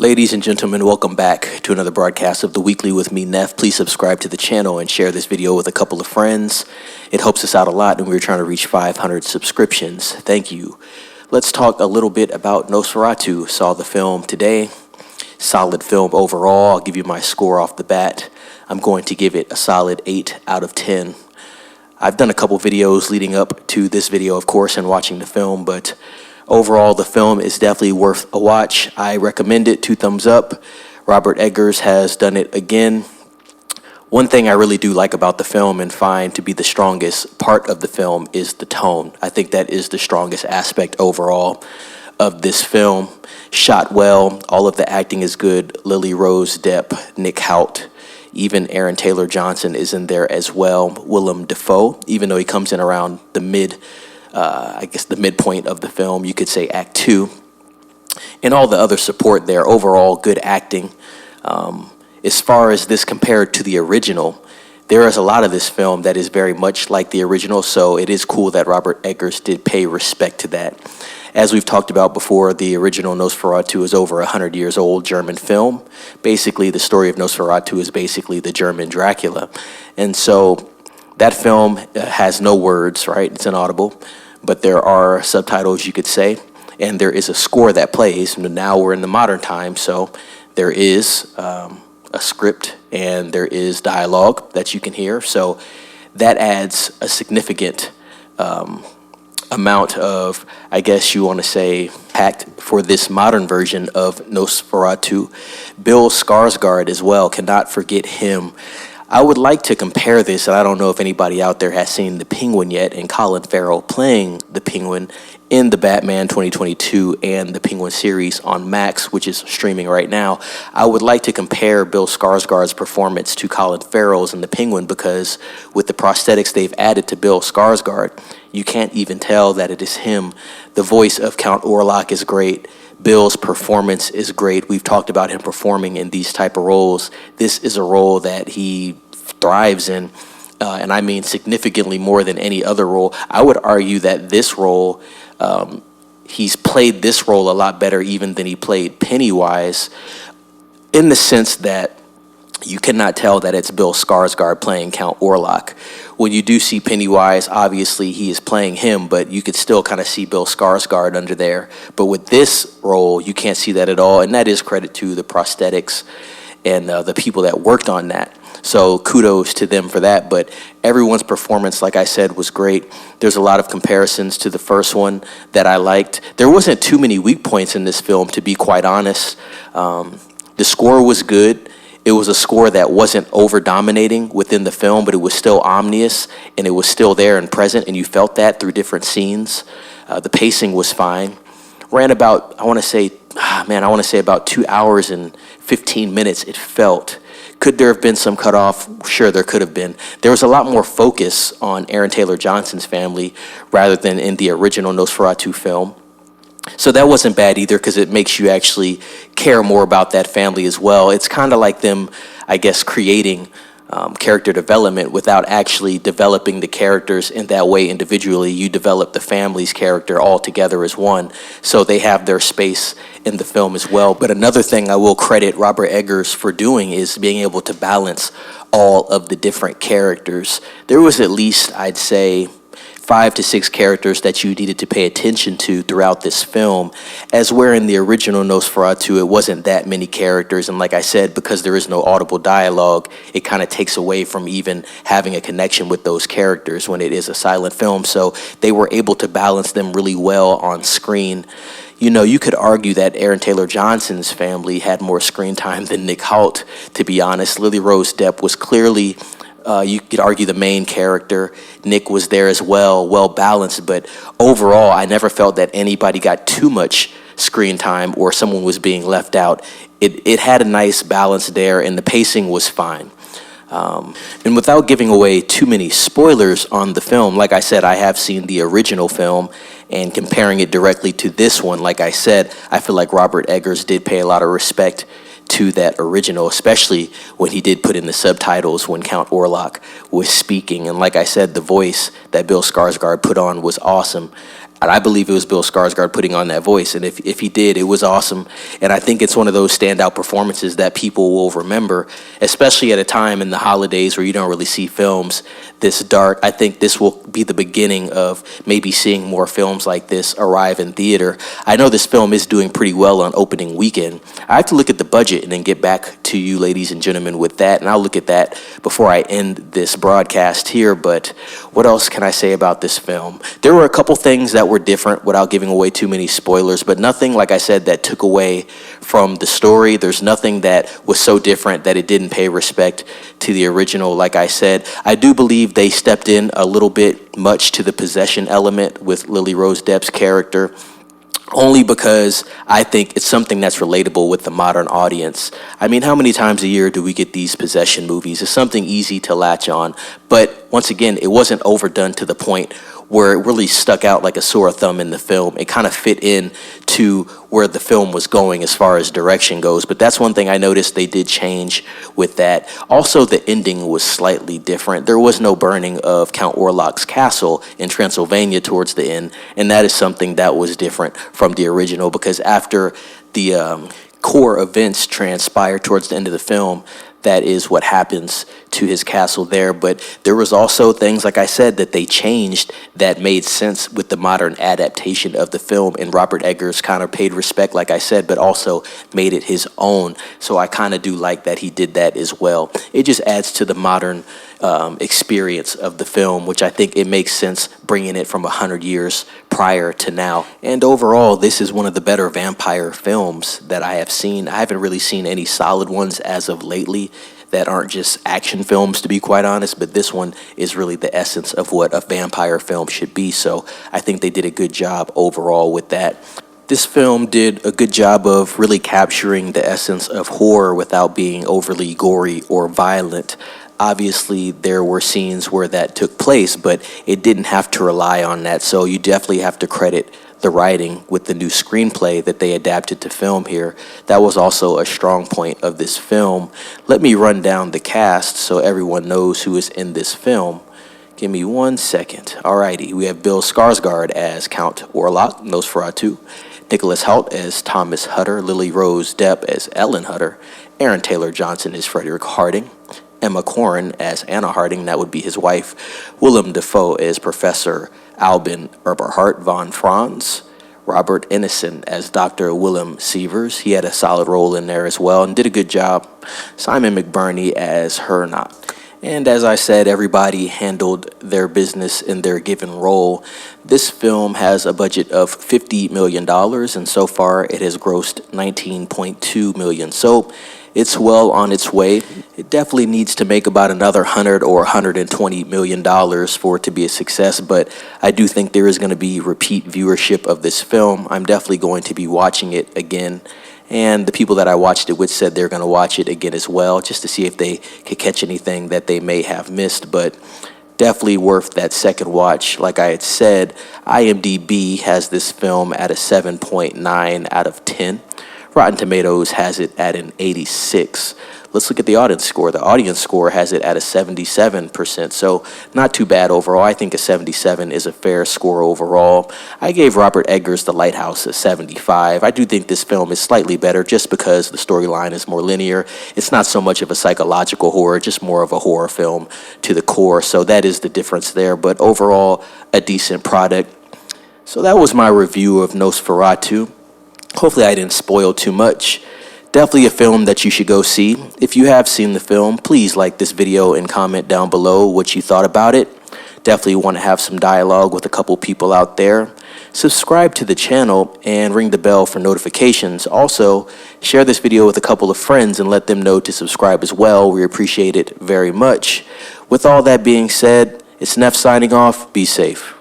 Ladies and gentlemen, welcome back to another broadcast of The Weekly with me, Neff. Please subscribe to the channel and share this video with a couple of friends. It helps us out a lot, and we're trying to reach 500 subscriptions. Thank you. Let's talk a little bit about Nosferatu. Saw the film today. Solid film overall. I'll give you my score off the bat. I'm going to give it a solid 8 out of 10. I've done a couple videos leading up to this video, of course, and watching the film, but overall, the film is definitely worth a watch. I recommend it. 2 thumbs up. Robert Eggers has done it again. One thing I really do like about the film and find to be the strongest part of the film is the tone. I think that is the strongest aspect overall of this film. Shot well. All of the acting is good. Lily Rose Depp, Nick Hoult, even Aaron Taylor Johnson is in there as well. Willem Dafoe, even though he comes in around the the midpoint of the film, you could say Act 2, and all the other support there. Overall, good acting. As far as this compared to the original, there is a lot of this film that is very much like the original, so it is cool that Robert Eggers did pay respect to that. As we've talked about before, the original Nosferatu is over 100 years old German film. Basically, the story of Nosferatu is basically the German Dracula. And so that film has no words, right? It's inaudible, but there are subtitles, you could say, and there is a score that plays. Now we're in the modern time, so there is a script and there is dialogue that you can hear. So that adds a significant amount of, I guess you want to say, impact for this modern version of Nosferatu. Bill Skarsgård as well, cannot forget him. I would like to compare this, and I don't know if anybody out there has seen The Penguin yet, and Colin Farrell playing the Penguin in the Batman 2022 and the Penguin series on Max, which is streaming right now. I would like to compare Bill Skarsgård's performance to Colin Farrell's in the Penguin, because with the prosthetics they've added to Bill Skarsgård, you can't even tell that it is him. The voice of Count Orlok is great. Bill's performance is great. We've talked about him performing in these type of roles. This is a role that he thrives in, and I mean significantly more than any other role. I would argue that this role, he's played this role a lot better even than he played Pennywise, in the sense that you cannot tell that it's Bill Skarsgård playing Count Orlok. When you do see Pennywise, obviously he is playing him, but you could still kind of see Bill Skarsgård under there. But with this role, you can't see that at all, and that is credit to the prosthetics and the people that worked on that. So kudos to them for that. But everyone's performance, like I said, was great. There's a lot of comparisons to the first one that I liked. There wasn't too many weak points in this film, to be quite honest. The score was good. It was a score that wasn't over-dominating within the film, but it was still omnious, and it was still there and present, and you felt that through different scenes. The pacing was fine. Ran about, I want to say about 2 hours and 15 minutes, it felt. Could there have been some cutoff? Sure, there could have been. There was a lot more focus on Aaron Taylor Johnson's family rather than in the original Nosferatu film. So that wasn't bad either, because it makes you actually care more about that family as well. It's kind of like them, I guess, creating character development without actually developing the characters in that way individually. You develop the family's character all together as one, so they have their space in the film as well. But another thing I will credit Robert Eggers for doing is being able to balance all of the different characters. There was at least, I'd say, 5 to 6 characters that you needed to pay attention to throughout this film, as where in the original Nosferatu, it wasn't that many characters. And like I said, because there is no audible dialogue, it kind of takes away from even having a connection with those characters when it is a silent film. So they were able to balance them really well on screen. You know, you could argue that Aaron Taylor Johnson's family had more screen time than Nick Hoult, to be honest. Lily Rose Depp was clearly, you could argue, the main character. Nick was there as well, well balanced, but overall, I never felt that anybody got too much screen time or someone was being left out. It had a nice balance there, and the pacing was fine. And without giving away too many spoilers on the film, like I said, I have seen the original film, and comparing it directly to this one, like I said, I feel like Robert Eggers did pay a lot of respect to that original, especially when he did put in the subtitles when Count Orlok was speaking. And like I said, the voice that Bill Skarsgård put on was awesome. And I believe it was Bill Skarsgård putting on that voice. And if he did, it was awesome. And I think it's one of those standout performances that people will remember, especially at a time in the holidays where you don't really see films this dark. I think this will be the beginning of maybe seeing more films like this arrive in theater. I know this film is doing pretty well on opening weekend. I have to look at the budget and then get back to you, ladies and gentlemen, with that. And I'll look at that before I end this broadcast here. But what else can I say about this film? There were a couple things that were different without giving away too many spoilers, but nothing, like I said, that took away from the story. There's nothing that was so different that it didn't pay respect to the original. Like I said, I do believe they stepped in a little bit much to the possession element with Lily Rose Depp's character, only because I think it's something that's relatable with the modern audience. I mean, how many times a year do we get these possession movies? It's something easy to latch on, but once again, it wasn't overdone to the point where it really stuck out like a sore thumb in the film. It kind of fit in to where the film was going as far as direction goes. But that's one thing I noticed they did change with that. Also, the ending was slightly different. There was no burning of Count Orlok's castle in Transylvania towards the end, and that is something that was different from the original, because after the core events transpired towards the end of the film, that is what happens to his castle there. But there was also things, like I said, that they changed that made sense with the modern adaptation of the film, and Robert Eggers kind of paid respect, like I said, but also made it his own. So I kind of do like that he did that as well. It just adds to the modern experience of the film, which I think it makes sense bringing it from 100 years prior to now. And overall, this is one of the better vampire films that I have seen. I haven't really seen any solid ones as of lately that aren't just action films, to be quite honest, but this one is really the essence of what a vampire film should be. So I think they did a good job overall with that. This film did a good job of really capturing the essence of horror without being overly gory or violent. Obviously, there were scenes where that took place, but it didn't have to rely on that. So you definitely have to credit the writing with the new screenplay that they adapted to film here. That was also a strong point of this film. Let me run down the cast so everyone knows who is in this film. Give me 1 second. Alrighty, we have Bill Skarsgård as Count Orlok, Nosferatu, Nicholas Hoult as Thomas Hutter, Lily Rose Depp as Ellen Hutter, Aaron Taylor Johnson as Frederick Harding, Emma Corrin as Anna Harding, that would be his wife, Willem Dafoe as Professor Albin Eberhard von Franz, Robert Innocent as Dr. Willem Sievers. He had a solid role in there as well and did a good job. Simon McBurney as Hernock. And as I said, everybody handled their business in their given role. This film has a budget of $50 million, and so far it has grossed $19.2 million. So it's well on its way. It definitely needs to make about another $100 or $120 million for it to be a success, but I do think there is going to be repeat viewership of this film. I'm definitely going to be watching it again, and the people that I watched it with said they're going to watch it again as well, just to see if they could catch anything that they may have missed, but definitely worth that second watch. Like I had said, IMDb has this film at a 7.9 out of 10. Rotten Tomatoes has it at an 86. Let's look at the audience score. The audience score has it at a 77%, so not too bad overall. I think a 77 is a fair score overall. I gave Robert Eggers' The Lighthouse a 75. I do think this film is slightly better just because the storyline is more linear. It's not so much of a psychological horror, just more of a horror film to the core, so that is the difference there, but overall, a decent product. So that was my review of Nosferatu. Hopefully I didn't spoil too much. Definitely a film that you should go see. If you have seen the film, please like this video and comment down below what you thought about it. Definitely want to have some dialogue with a couple people out there. Subscribe to the channel and ring the bell for notifications. Also, share this video with a couple of friends and let them know to subscribe as well. We appreciate it very much. With all that being said, it's Neff signing off. Be safe.